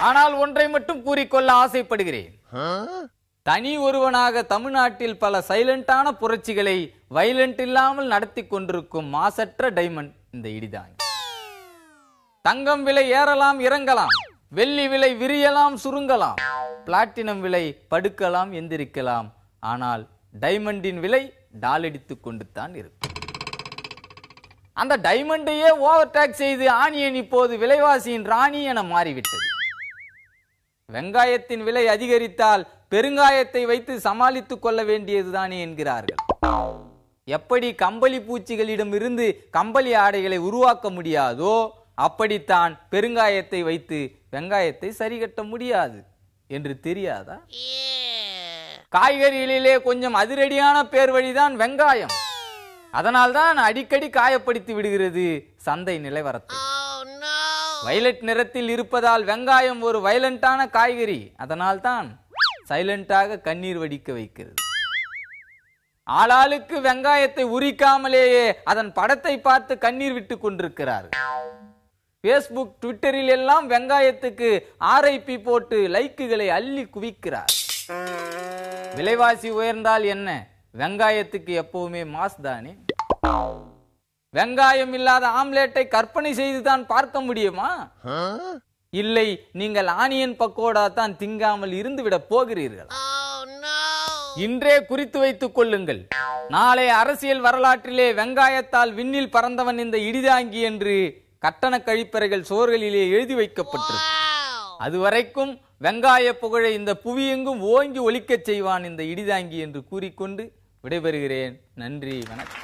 ஆனால் ஒன்றை மட்டும் கூறிக்கொள்ள ஆசைப்படுகிறேன். தனி ஒருவனாக தமிழ்நாட்டில் பல சைலண்டான புரட்சிகளை வைலண்ட் இல்லாமல் நடத்தி கொண்டிருக்கும் மாசற்ற டைமண்ட் இந்த இடிதாங்கி. தங்கம் விலை ஏறலாம் இறங்கலாம், வெள்ளி விலை விரியலாம் சுருங்கலாம், பிளாட்டினம் விலை படுக்கலாம் எந்திரிக்கலாம், ஆனால் டைமண்டின் விலை டாலடித்துக் கொண்டு தான் இருக்கும். அந்த டைமண்டையே ஓவர் டேக் செய்து ஆனியன் இப்போது விலைவாசியின் ராணி என மாறிவிட்டது. வெங்காயத்தின் விலை அதிகரித்தால் பெருங்காயத்தை வைத்து சமாளித்துக் கொள்ள வேண்டியதுதானே என்கிறார்கள். எப்படி கம்பளி பூச்சிகளிடம் இருந்து கம்பளி ஆடைகளை உருவாக்க முடியாதோ அப்படித்தான் பெருங்காயத்தை வைத்து வெங்காயத்தை சரிகட்ட முடியாது என்று தெரியாதா? காய்கறிகளிலே கொஞ்சம் அதிரடியான பேர் வழிதான் வெங்காயம். அதனால்தான் அடிக்கடி காயப்படுத்தி விடுகிறது சந்தை நிலவரத்தை. வயலட் நிறத்தில் இருப்பதால் வெங்காயம் ஒரு வயலண்டான காய்கறி. அதனால்தான் சைலண்டாக கண்ணீர் வடிக்க வைக்கிறது. ஆளாளுக்கு வெங்காயத்தை உரிக்காமலேயே அதன் படத்தை பார்த்து கண்ணீர் விட்டு கொண்டிருக்கிறார். பேஸ்புக் ட்விட்டரில் எல்லாம் வெங்காயத்துக்கு RIP போட்டு லைக்குகளை அள்ளி குவிக்கிறார். விலைவாசி உயர்ந்தால் என்ன, வெங்காயத்துக்கு எப்பவுமே மாஸ் தானே. வெங்காயம் இல்லாத ஆம்லேட்டை கற்பனை செய்துதான் பார்க்க முடியுமா? இல்லை, நீங்கள் ஆனியன் பக்கோடா தான் திங்காமல் இருந்து விட போகிறீர்கள். இன்றே குறித்து வைத்துக் கொள்ளுங்கள். நாளை அரசியல் வரலாற்றிலே வெங்காயத்தால் விண்ணில் பறந்தவன் இந்த இடிதாங்கி என்று கட்டண கழிப்பறைகள் சோர்களிலே எழுதி வைக்கப்பட்டிருக்கும். அதுவரைக்கும் வெங்காய புகழை இந்த புவியெங்கும் ஓங்கி ஒலிக்கச் செய்வான் இந்த இடிதாங்கி என்று கூறிக்கொண்டு விடைபெறுகிறேன். நன்றி, வணக்கம்.